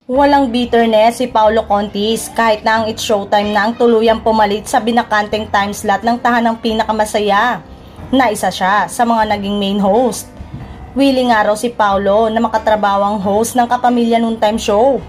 Walang bitterness si Paolo Contis kahit na ang It's Showtime na ang tuluyang pumalit sa binakanteng time slot ng tahanang pinakamasaya na isa siya sa mga naging main host. Willing nga raw si Paolo na makatrabaho ang host ng Kapamilya Noontime Show.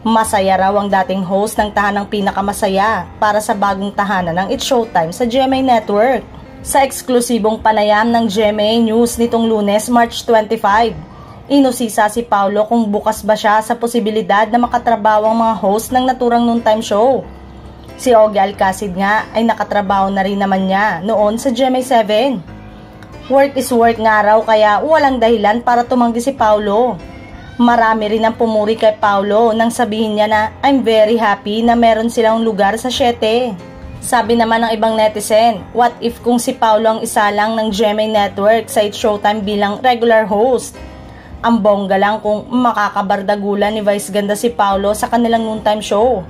Masaya raw ang dating host ng tahanang pinakamasaya para sa bagong tahanan ng It's Showtime sa GMA Network. Sa eksklusibong panayam ng GMA News nitong Lunes, March 25, inusisa si Paolo kung bukas ba siya sa posibilidad na makatrabaho ang mga host ng naturang noontime show. Si Ogie Alcacid nga ay nakatrabaho na rin naman niya noon sa GMA7. Work is work nga raw kaya walang dahilan para tumanggi si Paolo. Marami rin ang pumuri kay Paolo nang sabihin niya na I'm very happy na meron silang lugar sa 7. Sabi naman ng ibang netizen, what if kung si Paolo ang isa lang ng GMA Network sa It's Showtime bilang regular host? Ang bongga lang kung makakabardagulan ni Vice Ganda si Paolo sa kanilang noontime show.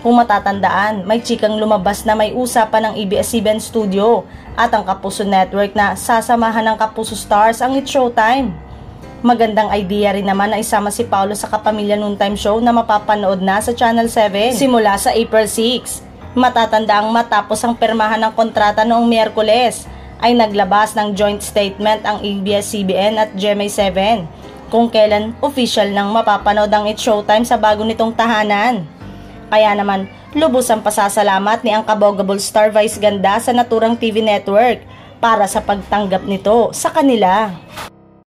Kung matatandaan, may chikang lumabas na may usapan ng ABS-CBN Studio at ang Kapuso Network na sasamahan ng Kapuso Stars ang It's Showtime. Magandang idea rin naman na isama si Paolo sa Kapamilya Noontime Show na mapapanood na sa Channel 7 simula sa April 6. Matatandaang matapos ang pirmahan ng kontrata noong Miyerkules, ay naglabas ng joint statement ang ABS-CBN at GMA7 kung kailan official nang mapapanood ang It's Showtime sa bago nitong tahanan. Kaya naman, lubos ang pasasalamat ni ang kabogable star Vice Ganda sa naturang TV network para sa pagtanggap nito sa kanila.